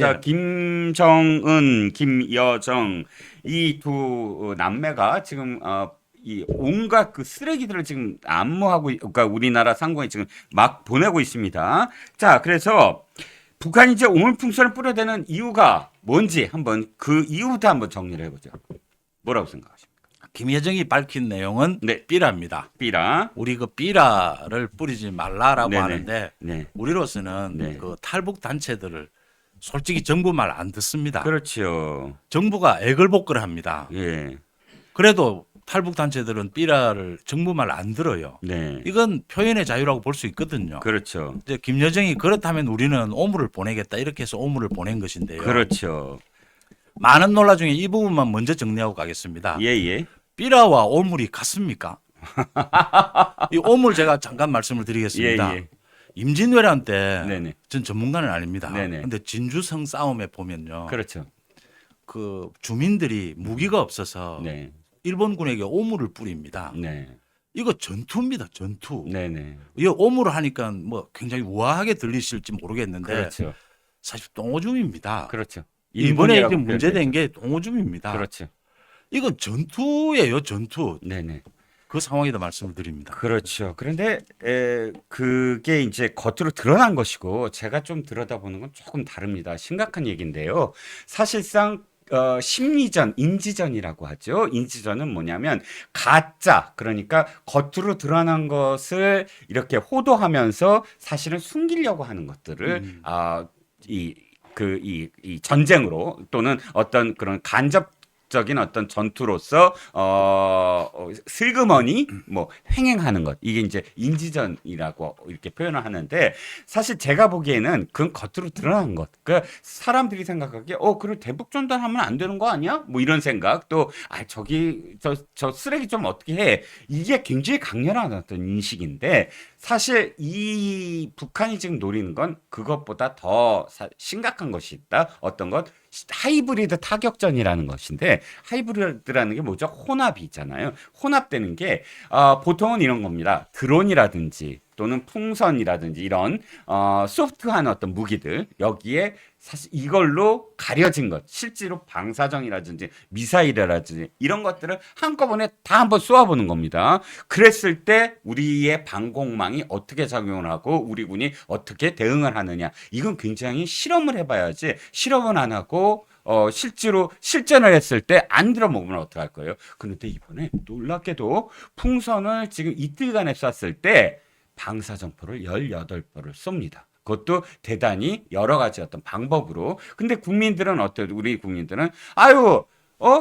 자, 김정은, 김여정 이 두 남매가 지금 이 온갖 그 쓰레기들을 지금 안무하고 그러니까 우리나라 상공에 지금 막 보내고 있습니다. 자, 그래서 북한이 이제 오물풍선을 뿌려대는 이유가 뭔지 한번 그 이유부터 한번 정리를 해보죠. 뭐라고 생각하십니까? 김여정이 밝힌 내용은 네, 삐라입니다. 삐라. 우리 그 삐라를 뿌리지 말라라고 네네. 하는데 네, 우리로서는 네. 그 탈북 단체들을 솔직히 정부 말 안 듣습니다. 그렇죠. 정부가 애걸복걸합니다. 예, 그래도 탈북 단체들은 삐라를 정부 말 안 들어요. 네, 이건 표현의 자유라고 볼 수 있거든요. 그렇죠. 이제 김여정이 그렇다면 우리는 오물을 보내겠다 이렇게 해서 오물을 보낸 것인데요. 그렇죠. 많은 논란 중에 이 부분만 먼저 정리하고 가겠습니다. 예, 예. 삐라와 오물이 같습니까? 이 오물 제가 잠깐 말씀을 드리겠습니다. 예, 예. 임진왜란 때 네네. 전 전문가는 아닙니다. 네네. 근데 진주성 싸움에 보면요. 그렇죠. 그 주민들이 무기가 없어서 네, 일본군에게 오물을 뿌립니다. 네, 이거 전투입니다. 전투. 네, 네. 이 오물을 하니까 뭐 굉장히 우아하게 들리실지 모르겠는데 그렇죠. 사실 똥오줌입니다. 그렇죠. 이번에 일본이라고 지금 문제된 표현되죠. 게 똥오줌입니다. 그렇죠. 이건 전투예요, 전투. 네네. 그 상황에다 말씀을 드립니다. 그렇죠. 그런데 그게 이제 겉으로 드러난 것이고 제가 좀 들여다보는 건 조금 다릅니다. 심각한 얘기인데요. 사실상 심리전, 인지전이라고 하죠. 인지전은 뭐냐면 가짜, 그러니까 겉으로 드러난 것을 이렇게 호도하면서 사실은 숨기려고 하는 것들을 이 전쟁으로 또는 어떤 그런 간접적인 어떤 전투로서 슬그머니 뭐 횡행하는 것, 이게 이제 인지전이라고 이렇게 표현을 하는데 사실 제가 보기에는 그건 겉으로 드러난 것. 그러니까 사람들이 생각하기에 그럼 대북 전단하면 안 되는 거 아니야? 뭐 이런 생각, 또 저기 저 쓰레기 좀 어떻게 해? 이게 굉장히 강렬한 어떤 인식인데 사실 이 북한이 지금 노리는 건 그것보다 더 심각한 것이 있다. 어떤 것? 하이브리드 타격전이라는 것인데 하이브리드라는 게 뭐죠? 혼합이 있잖아요. 혼합되는 게 보통은 이런 겁니다. 드론이라든지 또는 풍선이라든지 이런 소프트한 어떤 무기들, 여기에 사실 이걸로 가려진 것, 실제로 방사정이라든지 미사일이라든지 이런 것들을 한꺼번에 다 한번 쏘아보는 겁니다. 그랬을 때 우리의 방공망이 어떻게 작용을 하고 우리 군이 어떻게 대응을 하느냐, 이건 굉장히 실험을 해봐야지, 실험은 안 하고 실제로 실전을 했을 때 안 들어먹으면 어떡할 거예요? 그런데 이번에 놀랍게도 풍선을 지금 이틀간에 쐈을 때 방사정포를 18발을 쏩니다. 그것도 대단히 여러 가지 어떤 방법으로. 근데 국민들은 어때요? 우리 국민들은 아유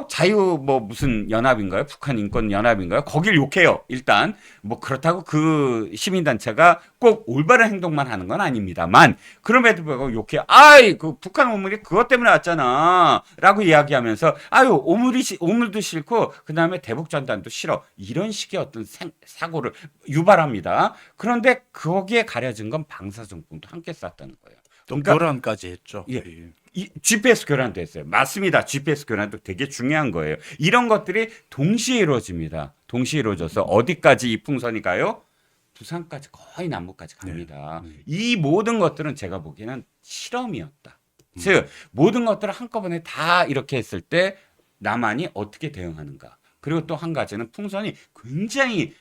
자유 뭐 무슨 연합인가요? 북한 인권 연합인가요? 거길 욕해요. 일단 뭐 그렇다고 그 시민단체가 꼭 올바른 행동만 하는 건 아닙니다만 그럼에도 불구하고 욕해요. 아이 그 북한 오물이 그것 때문에 왔잖아라고 이야기하면서 아유 오물도 싫고 그 다음에 대북 전단도 싫어, 이런 식의 어떤 사고를 유발합니다. 그런데 거기에 가려진 건 방사정품도 함께 쌌다는 거예요. 또 그러니까 교란까지 했죠. 예. 이 GPS 교란도 했어요. 맞습니다. GPS 교란도 되게 중요한 거예요. 이런 것들이 동시에 이루어집니다. 동시에 이루어져서 어디까지 이 풍선이 가요? 부산까지, 거의 남부까지 갑니다. 이 모든 것들은 제가 보기에는 실험이었다. 즉 모든 것들을 한꺼번에 다 이렇게 했을 때 남한이 어떻게 대응하는가. 그리고 또 한 가지는 풍선이 굉장히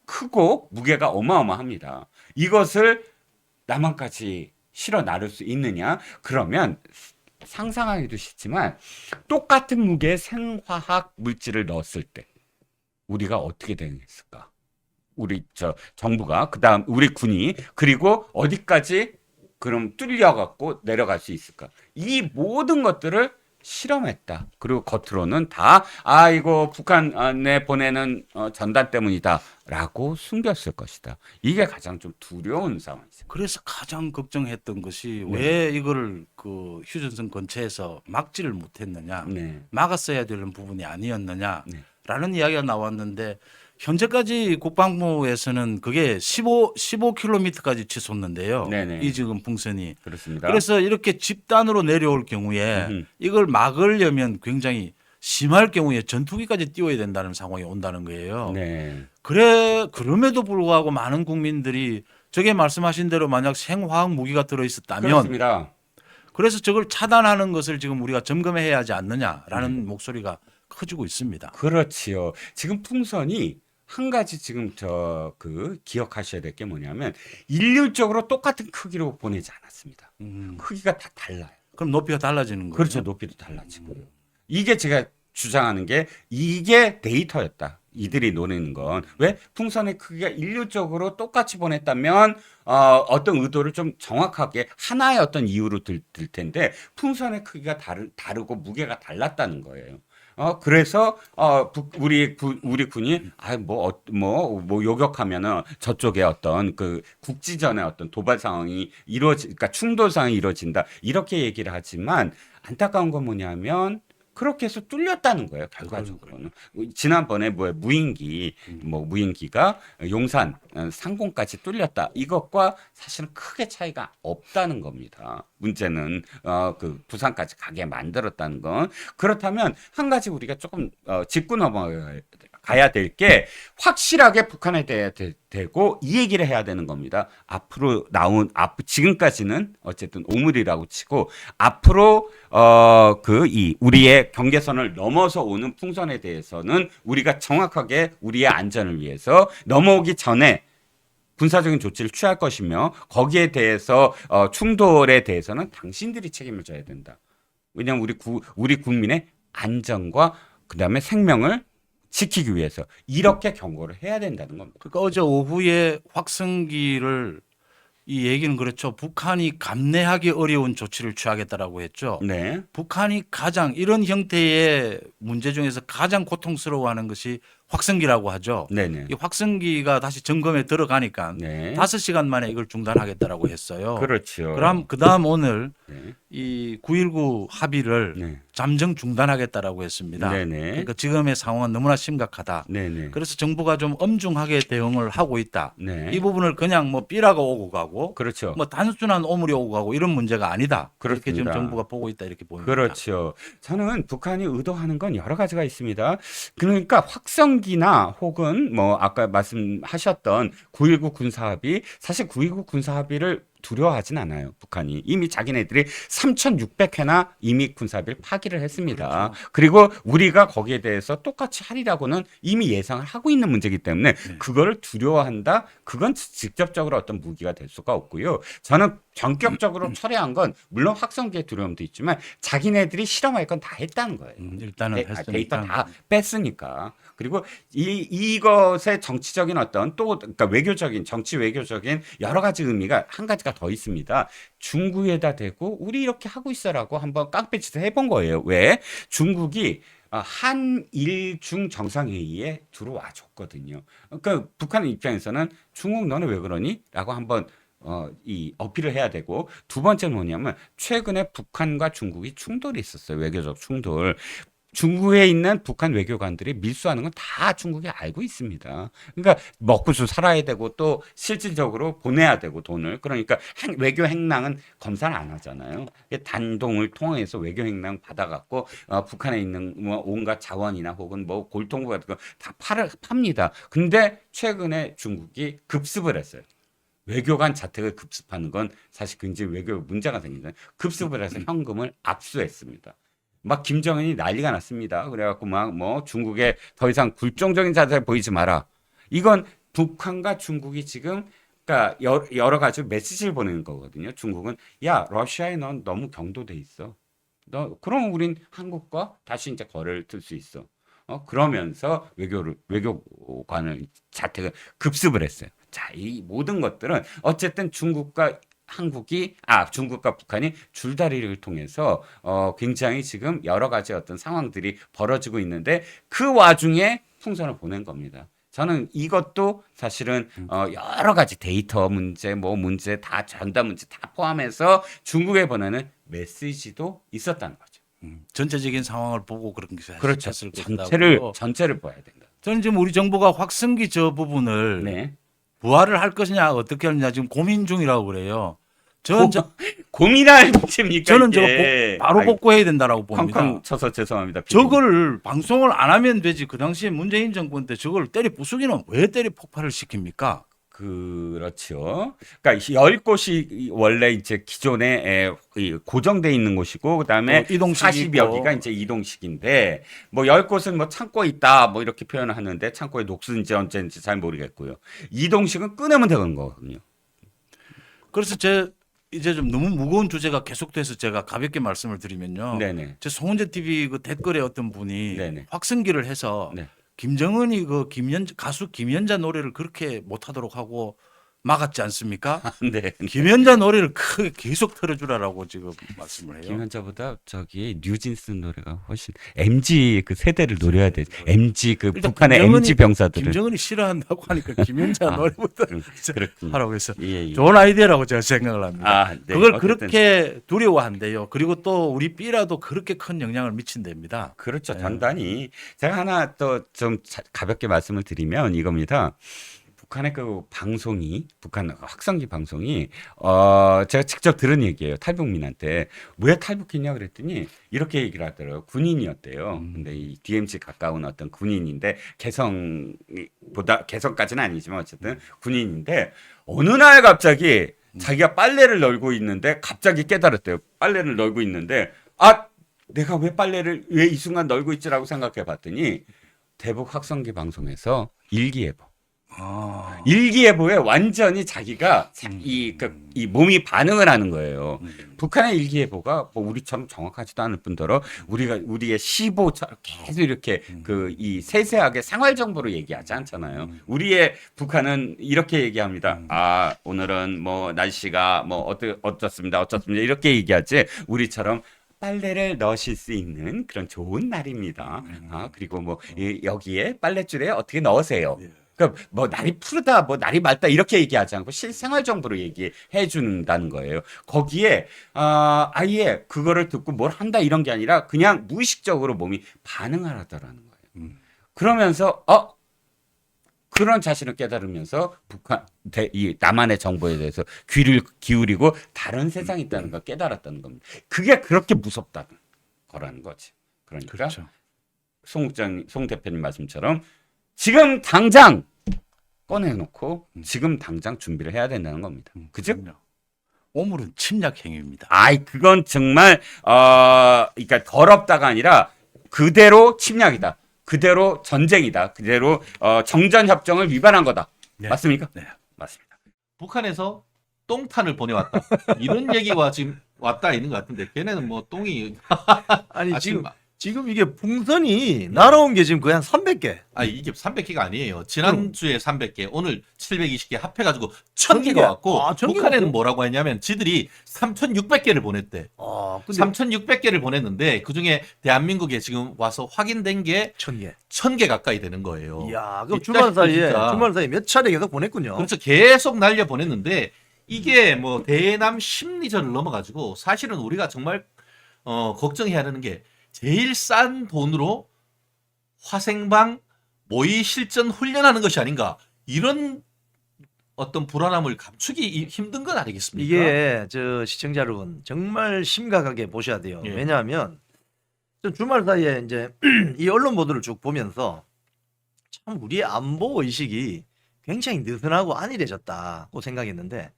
크고 무게가 어마어마합니다. 이것을 남한까지 실어 나를 수 있느냐? 그러면 상상하기도 쉽지만 똑같은 무게의 생화학 물질을 넣었을 때 우리가 어떻게 대응했을까? 우리 정부가, 그다음 우리 군이, 그리고 어디까지 그럼 뚫려갖고 내려갈 수 있을까? 이 모든 것들을 실험했다. 그리고 겉으로는 다 이거 북한에 보내는 전단 때문이다라고 숨겼을 것이다. 이게 가장 좀 두려운 상황이죠. 그래서 가장 걱정했던 것이 네. 왜 이거를 그 휴전선 근처에서 막지를 못했느냐, 네. 막았어야 되는 부분이 네. 아니었느냐라는 이야기가 나왔는데 현재까지 국방부에서는 그게 15km까지 치솟는데요. 네네. 이 지금 풍선이. 그렇습니다. 그래서 이렇게 집단으로 내려올 경우에 음흠. 이걸 막으려면 굉장히 심할 경우에 전투기까지 띄워야 된다는 상황이 온다는 거예요. 네. 그럼에도 불구하고 많은 국민들이 저게 말씀하신 대로 만약 생화학 무기가 들어 있었다면 그렇습니다. 그래서 저걸 차단하는 것을 지금 우리가 점검해야 하지 않느냐라는 목소리가 커지고 있습니다. 그렇지요. 지금 풍선이 한 가지 지금 기억하셔야 될 게 뭐냐면 일률적으로 똑같은 크기로 보내지 않았습니다. 크기가 다 달라요. 그럼 높이가 달라지는 거예요. 그렇죠. 높이도 달라지고요. 이게 제가 주장하는 게 이게 데이터였다. 이들이 노리는 건 왜 풍선의 크기가 일률적으로 똑같이 보냈다면 어떤 의도를 좀 정확하게 하나의 어떤 이유로 들 텐데 풍선의 크기가 다르고 무게가 달랐다는 거예요. 그래서 우리 군이 뭐 요격하면은 저쪽에 어떤 그 국지전의 어떤 도발 상황이 그러니까 충돌 상황이 이루어진다 이렇게 얘기를 하지만 안타까운 건 뭐냐면 그렇게 해서 뚫렸다는 거예요. 결과적으로는 지난번에 무인기가 용산 상공까지 뚫렸다. 이것과 사실은 크게 차이가 없다는 겁니다. 문제는 그 부산까지 가게 만들었다는 건 그렇다면 한 가지 우리가 조금 짚고 넘어가야 될 게 확실하게 북한에 대해 되고 이 얘기를 해야 되는 겁니다. 앞으로 지금까지는 어쨌든 오물이라고 치고 앞으로 우리의 경계선을 넘어서 오는 풍선에 대해서는 우리가 정확하게 우리의 안전을 위해서 넘어오기 전에 군사적인 조치를 취할 것이며 거기에 대해서 충돌에 대해서는 당신들이 책임을 져야 된다. 왜냐하면 우리 국민의 안전과 그다음에 생명을 지키기 위해서 이렇게 경고를 해야 된다는 겁니다. 그러니까 어제 오후에 확성기를 이 얘기는 그렇죠. 북한이 감내하기 어려운 조치를 취하겠다라고 했죠. 네. 북한이 가장 이런 형태의 문제 중에서 가장 고통스러워하는 것이 확성기라고 하죠. 네네. 이 확성기가 다시 점검에 들어가니까 네. 5시간 만에 이걸 중단하겠다라고 했어요. 그렇죠. 그럼 그다음 오늘 네. 이 9.19 합의를 네. 잠정 중단하겠다라고 했습니다. 네네. 그러니까 지금의 상황은 너무나 심각하다. 네네. 그래서 정부가 좀 엄중하게 대응을 하고 있다. 네. 이 부분을 그냥 뭐 삐라가 오고 가고 그렇죠. 뭐 단순한 오물이 오고 가고 이런 문제가 아니다. 이렇게 지금 그렇습니다. 정부가 보고 있다 이렇게 보입니다. 그렇죠. 저는 북한이 의도하는 건 여러 가지가 있습니다. 그러니까 확성기나 혹은 뭐 아까 말씀하셨던 9.19 군사합의 사실 9.19 군사합의를 두려워하진 않아요. 북한이 이미 자기네들이 3,600회나 이미 군사합의를 파기를 했습니다. 그렇죠. 그리고 우리가 거기에 대해서 똑같이 하리라고는 이미 예상을 하고 있는 문제이기 때문에 그거를 두려워한다. 그건 직접적으로 어떤 무기가 될 수가 없고요. 저는 전격적으로 철회한 건 물론 확성기의 두려움도 있지만 자기네들이 실험할 건 다 했다는 거예요. 일단은 했으니까. 데이터 다 뺐으니까. 그리고 이것의 정치적인 어떤 그러니까 정치 외교적인 여러 가지 의미가 한 가지가 더 있습니다. 중국에다 대고 우리 이렇게 하고 있어라고 한번 깡패짓을 해본 거예요. 왜? 중국이 한일중 정상회의에 들어와 줬거든요. 그러니까 북한 입장에서는 중국 너는 왜 그러니? 라고 한번 이 어필을 해야 되고 두 번째는 뭐냐면 최근에 북한과 중국이 충돌이 있었어요. 외교적 충돌. 중국에 있는 북한 외교관들이 밀수하는 건 다 중국이 알고 있습니다. 그러니까 먹고서 살아야 되고 또 실질적으로 보내야 되고 돈을. 그러니까 외교 행랑은 검사를 안 하잖아요. 단동을 통해서 외교 행랑 받아갖고 북한에 있는 뭐 온갖 자원이나 혹은 뭐 골동품 같은 거 다 팝니다. 근데 최근에 중국이 급습을 했어요. 외교관 자택을 급습하는 건 사실 굉장히 외교 문제가 생기잖아요. 급습을 해서 현금을 압수했습니다. 막 김정은이 난리가 났습니다. 그래갖고 막 뭐 중국에 더 이상 굴종적인 자세를 보이지 마라. 이건 북한과 중국이 지금 그러니까 여러 가지 메시지를 보내는 거거든요. 중국은 야 러시아에 넌 너무 경도돼 있어. 너 그럼 우린 한국과 다시 이제 거래를 틀 수 있어. 그러면서 외교관을 자택을 급습을 했어요. 자, 이 모든 것들은 어쨌든 중국과 북한이 줄다리를 통해서 굉장히 지금 여러 가지 어떤 상황들이 벌어지고 있는데 그 와중에 풍선을 보낸 겁니다. 저는 이것도 사실은 여러 가지 데이터 문제, 뭐 문제 다 전달 문제 다 포함해서 중국에 보내는 메시지도 있었다는 거죠. 전체적인 상황을 보고 그런 게 그렇죠. 했을 것이고 전체를 봐야 된다. 저는 지금 우리 정부가 확성기 저 부분을 네. 부활을 할 것이냐 어떻게 하느냐 지금 고민 중이라고 그래요. 고민할 문제입니까? 저는 이게? 저거 바로 복구해야 된다라고 봅니다. 쾅쾅 쳐서 죄송합니다. 피디님. 저걸 방송을 안 하면 되지. 그 당시에 문재인 정권 때 저걸 때려 부수기는 왜 때려 폭발을 시킵니까? 그렇죠. 그러니까 10곳이 원래 이제 기존에 이 고정돼 있는 곳이고 그다음에 이동식이 40여 있고. 기가 이제 이동식인데 뭐 10곳은 뭐 창고에 있다 뭐 이렇게 표현을 하는데 창고에 녹슨지 언제인지 잘 모르겠고요. 이동식은 끊으면 되는 거거든요. 그래서 이제 좀 너무 무거운 주제가 계속돼서 제가 가볍게 말씀을 드리면요. 네네. 제 송은재 TV 그 댓글에 어떤 분이 네네. 확성기를 해서 네. 김정은이 그 가수 김연자 노래를 그렇게 못하도록 하고 막았지 않습니까? 네. 김연자 노래를 크게 계속 틀어주라라고 지금 말씀을 해요. 김현자보다 저기 뉴진스 노래가 훨씬 MG 그 세대를 노려야 돼. MG 그 일단 북한의 MG 병사들을. 김정은이 싫어한다고 하니까 김연자 아, 노래부터 그렇군요. 하라고 해서 예, 예. 좋은 아이디어라고 제가 생각을 합니다. 아, 네. 그걸 어쨌든 그렇게 두려워한대요. 그리고 또 우리 B라도 그렇게 큰 영향을 미친답니다. 그렇죠. 네. 단단히. 제가 하나 또 좀 가볍게 말씀을 드리면 이겁니다. 북한의 그 방송이, 북한 확성기 방송이, 제가 직접 들은 얘기예요. 탈북민한테. 왜 탈북했냐 그랬더니 이렇게 얘기를 하더라고요. 군인이었대요. 근데 이 DMZ 가까운 어떤 군인인데, 개성까지는 아니지만 어쨌든 군인인데, 어느 날 갑자기 자기가 빨래를 널고 있는데, 갑자기 깨달았대요. 빨래를 널고 있는데, 아! 내가 왜 이 순간 널고 있지라고 생각해 봤더니, 대북 확성기 방송에서 일기예보. 일기예보에 완전히 자기가 이 몸이 반응을 하는 거예요. 북한의 일기예보가 뭐 우리처럼 정확하지도 않을 뿐더러 우리의 시보처럼 계속 이렇게 이 세세하게 생활 정보로 얘기하지 않잖아요. 우리의 북한은 이렇게 얘기합니다. 아, 오늘은 뭐 날씨가 뭐 어떻습니다. 이렇게 얘기하지. 우리처럼 빨래를 넣으실 수 있는 그런 좋은 날입니다. 그리고 뭐 여기에 빨랫줄에 어떻게 넣으세요. 그러니까 뭐 날이 푸르다, 뭐 날이 맑다 이렇게 얘기하지 않고 실생활 정보로 얘기해 준다는 거예요. 거기에 아예 그거를 듣고 뭘 한다 이런 게 아니라 그냥 무의식적으로 몸이 반응을 하더라는 거예요. 그러면서 그런 자신을 깨달으면서 이 남한의 정보에 대해서 귀를 기울이고 다른 세상이 있다는 걸 깨달았다는 겁니다. 그게 그렇게 무섭다는 거라는 거지. 그러니까 그렇죠. 송 대표님 말씀처럼 지금 당장 꺼내놓고 지금 당장 준비를 해야 된다는 겁니다. 그죠? 오물은 침략 행위입니다. 그건 정말 그러니까 더럽다가 아니라 그대로 침략이다. 그대로 전쟁이다. 그대로 정전협정을 위반한 거다. 네. 맞습니까? 네. 맞습니다. 북한에서 똥탄을 보내왔다. 이런 얘기가 지금 왔다 있는 것 같은데 걔네는 뭐 똥이 아니 지금 지금 이게 풍선이 날아온 게 지금 거의 한 300개. 이게 300개가 아니에요. 지난주에 300개, 오늘 720개 합해가지고 1000개가 왔고 1000 개가 북한에는 왔어요? 뭐라고 했냐면 지들이 3600개를 보냈대. 근데 3600개를 보냈는데 그중에 대한민국에 지금 와서 확인된 게 1000개. 1000개 가까이 되는 거예요. 이야, 그럼 이 주말 사이에 자식들 진짜. 몇 차례 계속 보냈군요. 그렇죠. 계속 날려 보냈는데 이게 뭐 대남 심리전을 넘어가지고 사실은 우리가 정말 걱정해야 하는 게 제일 싼 돈으로 화생방 모의 실전 훈련하는 것이 아닌가 이런 어떤 불안함을 감추기 힘든 건 아니겠습니까? 이게 저 시청자 여러분 정말 심각하게 보셔야 돼요. 예. 왜냐하면 좀 주말 사이에 이제 이 언론 보도를 쭉 보면서 참 우리의 안보 의식이 굉장히 느슨하고 안일해졌다고 생각했는데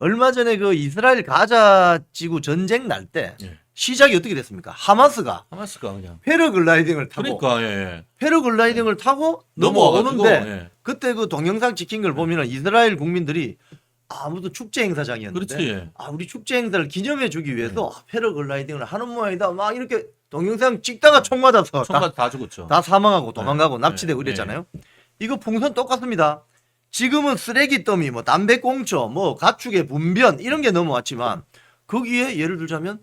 얼마 전에 그 이스라엘 가자 지구 전쟁 날 때 예. 시작이 어떻게 됐습니까? 하마스가 하마스가 그냥 패러글라이딩을 타고 그러니까 예. 패러글라이딩을 타고 넘어와가지고 넘어오는데 예. 그때 그 동영상 찍힌 걸 보면은 이스라엘 국민들이 무슨 축제 행사장이었는데 그렇지. 예. 우리 축제 행사를 기념해 주기 위해서 패러글라이딩을 하는 모양이다 막 이렇게 동영상 찍다가 총 맞아서 총까지 다 죽었죠. 다 사망하고 도망가고 네. 납치되고 네. 그랬잖아요. 이거 풍선 똑같습니다. 지금은 쓰레기 더미 뭐 담배꽁초 뭐 가축의 분변 이런 게 넘어왔지만 거기에 예를 들자면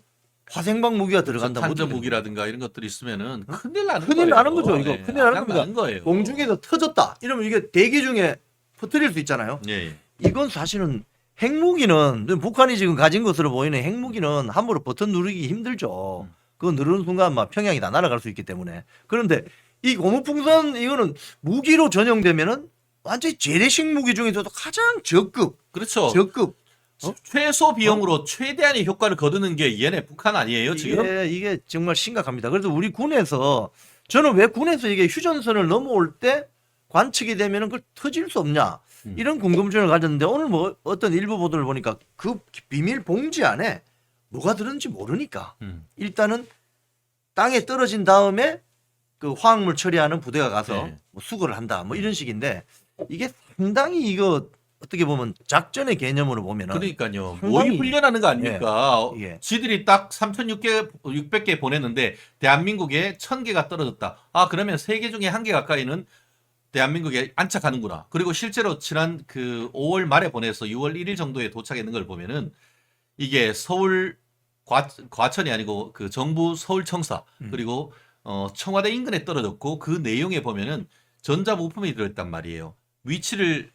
화생방 무기가 들어간다. 탄저 무기라든가 이런 것들이 있으면은 큰일 나는 큰일 거예요. 나는 거죠, 이거. 예. 큰일 나는 그냥 겁니다. 거예요. 공중에서 터졌다. 이러면 이게 대기 중에 퍼뜨릴 수 있잖아요. 예, 예. 이건 사실은 핵무기는 북한이 지금 가진 것으로 보이는 핵무기는 함부로 버튼 누르기 힘들죠. 그거 누르는 순간 막 평양이 다 날아갈 수 있기 때문에. 그런데 이 고무풍선 이거는 무기로 전용되면은 완전히 재래식 무기 중에서도 가장 저급. 그렇죠. 최소 비용으로 최대한의 효과를 거두는 게 얘네 북한 아니에요 지금? 이게 정말 심각합니다. 그래서 우리 군에서 저는 왜 군에서 이게 휴전선을 넘어올 때 관측이 되면은 그걸 터질 수 없냐? 이런 궁금증을 가졌는데 오늘 뭐 어떤 일부 보도를 보니까 그 비밀 봉지 안에 뭐가 들었는지 모르니까 일단은 땅에 떨어진 다음에 그 화학물 처리하는 부대가 가서 네. 뭐 수거를 한다 뭐 이런 식인데 이게 상당히 이거 어떻게 보면 작전의 개념으로 보면은 그러니까요. 상당히- 모의 훈련하는 거 아닙니까? 예. 지들이 딱 3,600개 보냈는데 대한민국에 1,000개가 떨어졌다. 아 그러면 3개 중에 1개 가까이는 대한민국에 안착하는구나. 그리고 실제로 지난 그 5월 말에 보내서 6월 1일 정도에 도착했는 걸 보면은 이게 서울 과천이 아니고 그 정부 서울청사 그리고 청와대 인근에 떨어졌고 그 내용에 보면은 전자부품이 들어있단 말이에요. 위치를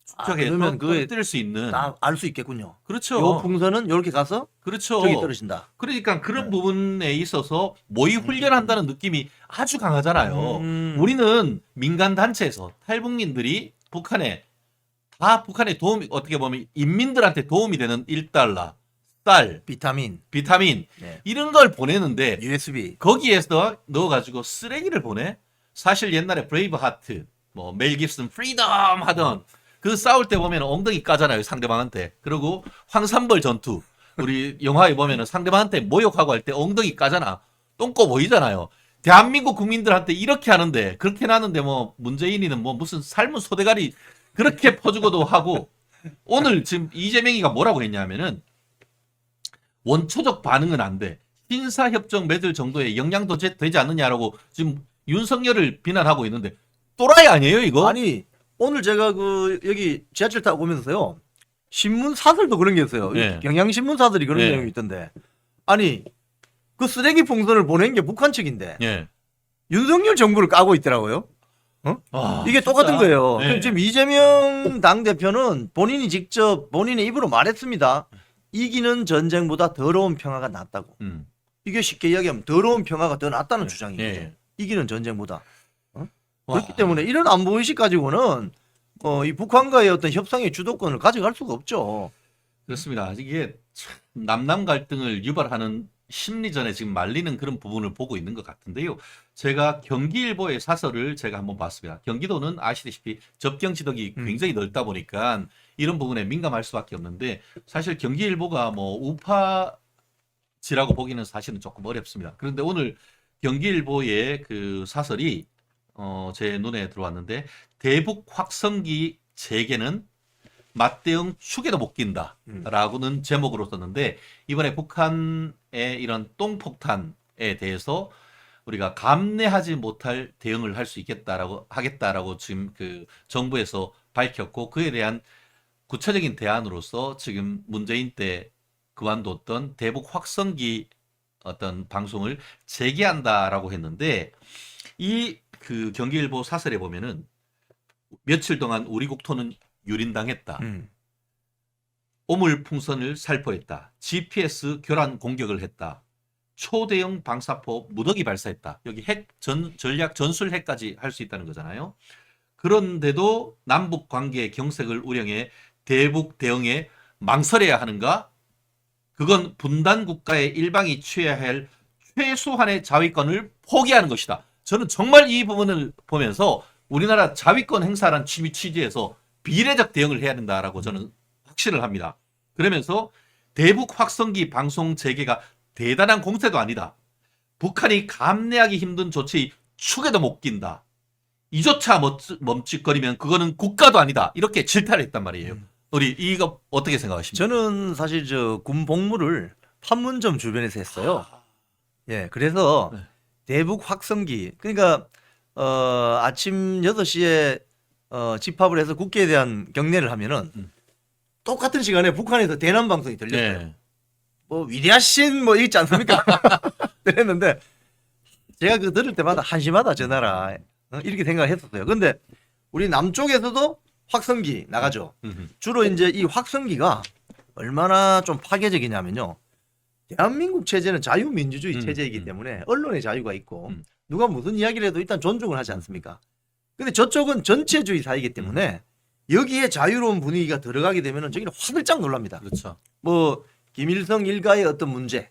추적해서 그러면 그거에 떨어뜨릴 수 있는 다 알 수 있겠군요. 그렇죠. 요 풍선은 이렇게 가서 그렇죠. 저기 떨어진다. 그러니까 그런 부분에 있어서 모의 훈련한다는 느낌이 아주 강하잖아요. 음. 우리는 민간 단체에서 탈북민들이 북한에 도움이 어떻게 보면 인민들한테 도움이 되는 1달러, 쌀, 비타민, 비타민 네. 이런 걸 보내는데 USB. 거기에서 넣어가지고 쓰레기를 보내. 사실 옛날에 브레이브 하트, 뭐 멜 깁슨 프리덤 하던 그 싸울 때 보면 엉덩이 까잖아요 상대방한테. 그리고 황산벌 전투 우리 영화에 보면은 상대방한테 모욕하고 할 때 엉덩이 까잖아. 똥꼬 보이잖아요. 대한민국 국민들한테 이렇게 하는데 그렇게 하는데 뭐 문재인이는 뭐 무슨 삶은 소대가리 그렇게 퍼주고도 하고 오늘 지금 이재명이가 뭐라고 했냐면은 원초적 반응은 안 돼. 신사협정 맺을 정도의 영향도 되지 않느냐라고 지금 윤석열을 비난하고 있는데 또라이 아니에요 이거? 아니 오늘 제가 그 여기 지하철 타고 오면서요 신문 사설도 그런 게 있어요. 네. 경향신문 사설이 그런 네. 내용이 있던데 아니 그 쓰레기 풍선을 보낸 게 북한 측인데 예. 윤석열 정부를 까고 있더라고요. 아, 이게 진짜. 똑같은 거예요. 네. 지금 이재명 당대표는 본인이 직접 본인의 입으로 말했습니다. 이기는 전쟁보다 더러운 평화가 낫다고. 음. 이게 쉽게 이야기하면 더러운 평화가 더 낫다는 주장이죠. 예. 이기는 전쟁보다. 와. 그렇기 때문에 이런 안보의식 가지고는 이 북한과의 어떤 협상의 주도권을 가져갈 수가 없죠. 그렇습니다. 이게 참 남남 갈등을 유발하는 심리전에 지금 말리는 그런 부분을 보고 있는 것 같은데요. 제가 경기일보의 사설을 제가 한번 봤습니다. 경기도는 아시다시피 접경 지역이 굉장히 넓다 보니까 이런 부분에 민감할 수밖에 없는데 사실 경기일보가 뭐 우파지라고 보기는 사실은 조금 어렵습니다. 그런데 오늘 경기일보의 그 사설이 제 눈에 들어왔는데 대북 확성기 재개는 맞대응 축에도 못 낀다라고는 제목으로 썼는데 이번에 북한의 이런 똥폭탄에 대해서 우리가 감내하지 못할 대응을 할 수 하겠다라고 지금 그 정부에서 밝혔고 그에 대한 구체적인 대안으로서 지금 문재인 때 그만뒀던 대북 확성기 어떤 방송을 재개한다라고 했는데 이 그 경기일보 사설에 보면은 며칠 동안 우리 국토는 유린당했다. 오물풍선을 살포했다. GPS 교란 공격을 했다. 초대형 방사포 무더기 발사했다. 여기 전략 전술 핵까지 할 수 있다는 거잖아요. 그런데도 남북 관계 경색을 우려해 대북 대응에 망설여야 하는가? 그건 분단 국가의 일방이 취해야 할 최소한의 자위권을 포기하는 것이다. 저는 정말 이 부분을 보면서 우리나라 자위권 행사란 취지에서 비례적 대응을 해야 된다라고 저는 확신을 합니다. 그러면서 대북 확성기 방송 재개가 대단한 공세도 아니다. 북한이 감내하기 힘든 조치 축에도 못 낀다. 이조차 멈칫거리면 그거는 국가도 아니다. 이렇게 질타를 했단 말이에요. 우리 이거 어떻게 생각하십니까? 저는 사실 저 군 복무를 판문점 주변에서 했어요. 예, 그래서 네. 대북 확성기 그러니까 아침 6시에 집합을 해서 국회에 대한 경례를 하면은 똑같은 시간에 북한에서 대남 방송이 들렸어요. 네. 뭐 위대하신 뭐 있지 않습니까? 그랬는데 제가 그 들을 때마다 한심하다 저 나라 이렇게 생각을 했었어요. 근데 우리 남쪽에서도 확성기 나가죠. 주로 이제 이 확성기가 얼마나 좀 파괴적이냐면요. 대한민국 체제는 자유민주주의 체제이기 때문에 언론의 자유가 있고 누가 무슨 이야기를 해도 일단 존중을 하지 않습니까? 근데 저쪽은 전체주의 사회이기 때문에 여기에 자유로운 분위기가 들어가게 되면은 저기는 화들짝 놀랍니다. 그렇죠. 뭐 김일성 일가의 어떤 문제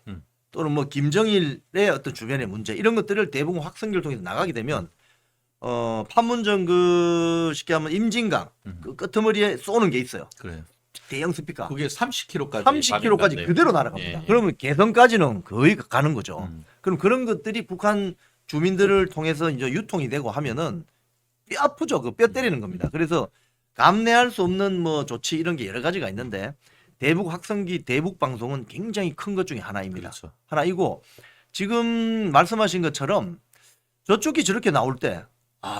또는 뭐 김정일의 어떤 주변의 문제 이런 것들을 대북 확성기를 통해서 나가게 되면 판문점 그 쉽게 하면 임진강 그 끄트머리에 쏘는 게 있어요. 그래요. 대형 스피커. 그게 30km까지 30km까지 그대로 날아갑니다. 예, 예. 그러면 개성까지는 거의 가는 거죠. 그럼 그런 것들이 북한 주민들을 통해서 이제 유통이 되고 하면은 뼈 아프죠. 그 뼈 때리는 겁니다. 그래서 감내할 수 없는 뭐 조치 이런 게 여러 가지가 있는데 대북 확성기 대북 방송은 굉장히 큰 것 중에 하나입니다. 그렇죠. 하나이고 지금 말씀하신 것처럼 저쪽이 저렇게 나올 때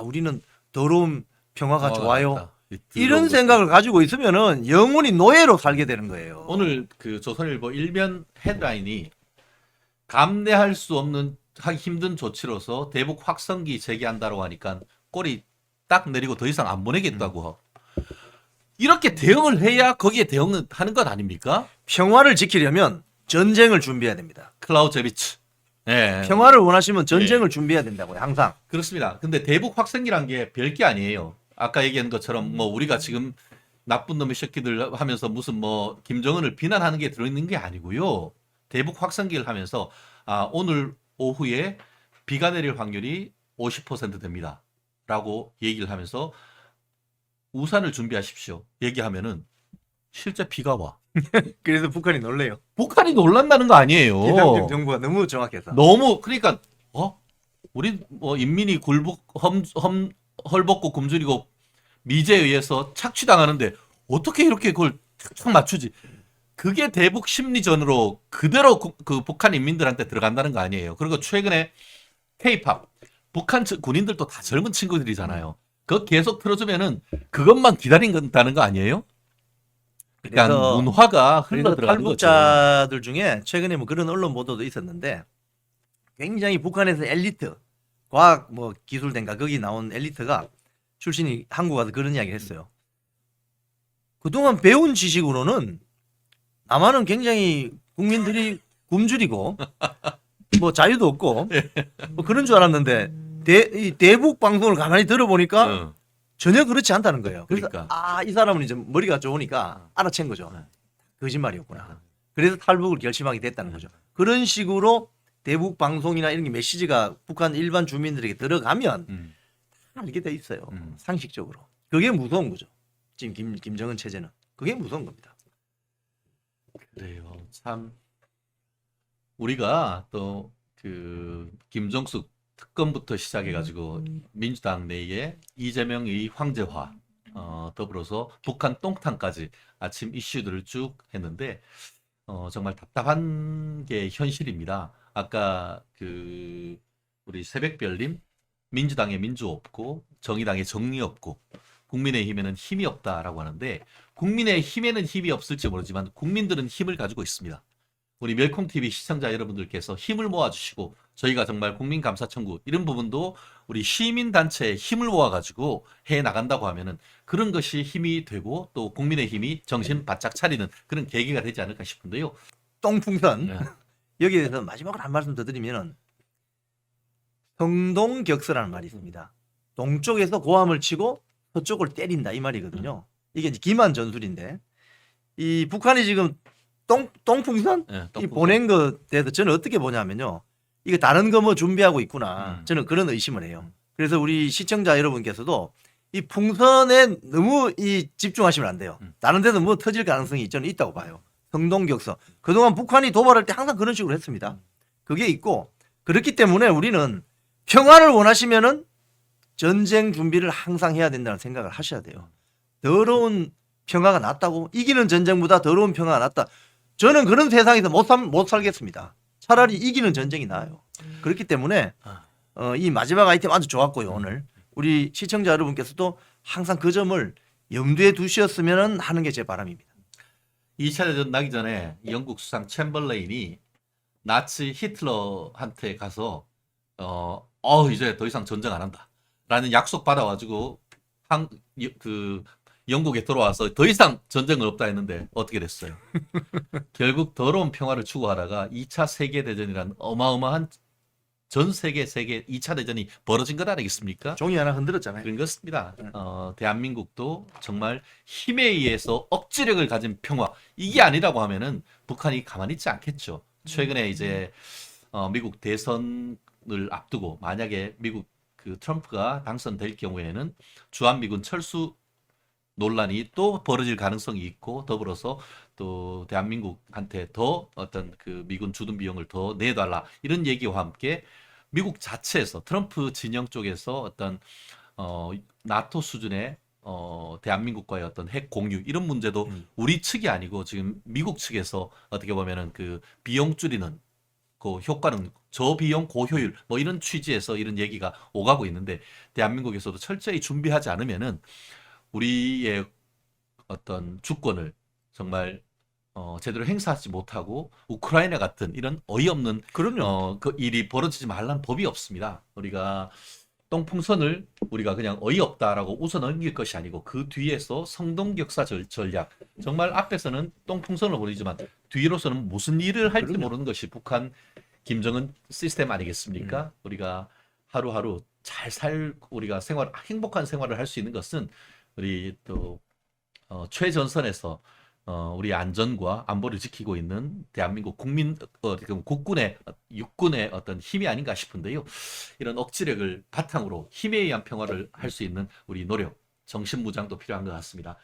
우리는 더러운 평화가 좋아요. 이런 생각을 가지고 있으면은 영원히 노예로 살게 되는 거예요. 오늘 그 조선일보 일면 헤드라인이 감내할 수 없는 하기 힘든 조치로서 대북 확성기 제기한다고 하니까 꼬리 딱 내리고 더 이상 안 보내겠다고. 이렇게 대응을 해야 거기에 대응을 하는 것 아닙니까? 평화를 지키려면 전쟁을 준비해야 됩니다. 클라우제비츠. 예. 평화를 원하시면 전쟁을 준비해야 된다고요. 항상. 그렇습니다. 근데 대북 확성기란 게 별게 아니에요. 아까 얘기한 것처럼 뭐 우리가 지금 나쁜 놈의 새끼들 하면서 무슨 뭐 김정은을 비난하는 게 들어있는 게 아니고요. 대북 확성기를 하면서 오늘 오후에 비가 내릴 확률이 50% 됩니다. 라고 얘기를 하면서 우산을 준비하십시오. 얘기하면은 실제 비가 와. 그래서 북한이 놀래요. 북한이 놀란다는 거 아니에요. 기상청 정보가 너무 정확해서. 너무 그러니까 우리 뭐 인민이 헐벗고 굶주리고 미제에 의해서 착취당하는데 어떻게 이렇게 그걸 탁 맞추지? 그게 대북 심리전으로 그대로 그 북한 인민들한테 들어간다는 거 아니에요. 그리고 최근에 K-팝 북한 군인들도 다 젊은 친구들이잖아요. 그거 계속 틀어주면은 그것만 기다린다는 거 아니에요? 그러니까 그래서 문화가 그래서 흘러들어가는 거죠. 탈북자들 중에 최근에 뭐 그런 언론 보도도 있었는데 굉장히 북한에서 엘리트 과학 뭐 기술대인가 거기 나온 엘리트가 출신이 한국 와서 그런 이야기를 했어요. 그동안 배운 지식으로는 남한은 굉장히 국민들이 굶주리고 뭐 자유도 없고 뭐 그런 줄 알았는데 이 대북 방송을 가만히 들어보니까 응. 전혀 그렇지 않다는 거예요. 그래서 그러니까. 이 사람은 이제 머리가 좋으니까 알아챈 거죠. 거짓말이었구나. 그래서 탈북을 결심하게 됐다는 거죠. 그런 식으로 대북 방송이나 이런 게 메시지가 북한 일반 주민들에게 들어가면 다 알게 돼 있어요. 상식적으로. 그게 무서운 거죠. 지금 김정은 체제는. 그게 무서운 겁니다. 그래요. 참 우리가 또 그 김정숙 특검부터 시작해가지고 민주당 내에 이재명의 황제화 더불어서 북한 똥탕까지 아침 이슈들을 쭉 했는데 정말 답답한 게 현실입니다. 아까 그 우리 새벽별님 민주당에 민주 없고 정의당에 정의 없고 국민의힘에는 힘이 없다라고 하는데 국민의힘에는 힘이 없을지 모르지만 국민들은 힘을 가지고 있습니다. 우리 멸콩TV 시청자 여러분들께서 힘을 모아주시고 저희가 정말 국민감사청구 이런 부분도 우리 시민단체에 힘을 모아가지고 해나간다고 하면은 그런 것이 힘이 되고 또 국민의힘이 정신 바짝 차리는 그런 계기가 되지 않을까 싶은데요. 똥풍선. 네. 여기에 대해서 마지막으로 한 말씀 더 드리면은 성동격서라는 말이 있습니다. 동쪽에서 고함을 치고 서쪽을 때린다 이 말이거든요. 이게 이제 기만 전술인데 이 북한이 지금 똥풍선 네, 이 보낸 것에 대해서 저는 어떻게 보냐면요. 이거 다른 거 뭐 준비하고 있구나. 저는 그런 의심을 해요. 그래서 우리 시청자 여러분께서도 이 풍선에 너무 집중하시면 안 돼요. 다른 데서 뭐 터질 가능성이 저는 있다고 봐요. 성동격서. 그동안 북한이 도발할 때 항상 그런 식으로 했습니다. 그게 있고 그렇기 때문에 우리는 평화를 원하시면은 전쟁 준비를 항상 해야 된다는 생각을 하셔야 돼요. 더러운 평화가 낫다고? 이기는 전쟁보다 더러운 평화가 낫다. 저는 그런 세상에서 못 살겠습니다. 차라리 이기는 전쟁이 나아요. 그렇기 때문에 이 마지막 아이템 아주 좋았고요. 오늘 우리 시청자 여러분께서도 항상 그 점을 염두에 두셨으면 하는 게 제 바람입니다. 2차 대전 나기 전에 영국 수상 챔벌레인이 나치 히틀러한테 가서 이제 더 이상 전쟁 안 한다 라는 약속 받아가지고 영국에 들어와서 더 이상 전쟁은 없다 했는데 어떻게 됐어요? 결국 더러운 평화를 추구하다가 2차 세계대전이란 어마어마한 전 세계 2차 대전이 벌어진 것 아니겠습니까? 종이 하나 흔들었잖아요. 그런 것입니다. 대한민국도 정말 힘에 의해서 억지력을 가진 평화 이게 아니라고 하면은 북한이 가만히 있지 않겠죠. 최근에 이제 미국 대선을 앞두고 만약에 미국 그 트럼프가 당선될 경우에는 주한미군 철수 논란이 또 벌어질 가능성이 있고 더불어서 또 대한민국한테 더 어떤 그 미군 주둔 비용을 더 내달라 이런 얘기와 함께 미국 자체에서 트럼프 진영 쪽에서 어떤 나토 수준의 대한민국과의 어떤 핵 공유 이런 문제도 우리 측이 아니고 지금 미국 측에서 어떻게 보면은 그 비용 줄이는 그 효과는 저비용 고효율 뭐 이런 취지에서 이런 얘기가 오가고 있는데 대한민국에서도 철저히 준비하지 않으면은 우리의 어떤 주권을 정말 제대로 행사하지 못하고 우크라이나 같은 이런 어이없는 그럼요. 그 일이 벌어지지 말라는 법이 없습니다. 우리가 똥풍선을 우리가 그냥 어이없다라고 웃어 넘길 것이 아니고 그 뒤에서 성동격사 전략 정말 앞에서는 똥풍선을 보내지만 뒤로서는 무슨 일을 할지 그럼요. 모르는 것이 북한 김정은 시스템 아니겠습니까? 우리가 하루하루 우리가 행복한 생활을 할 수 있는 것은 우리 또 최전선에서 우리 안전과 안보를 지키고 있는 대한민국 국군의 육군의 어떤 힘이 아닌가 싶은데요. 이런 억지력을 바탕으로 힘에 의한 평화를 할 수 있는 우리 노력, 정신무장도 필요한 것 같습니다.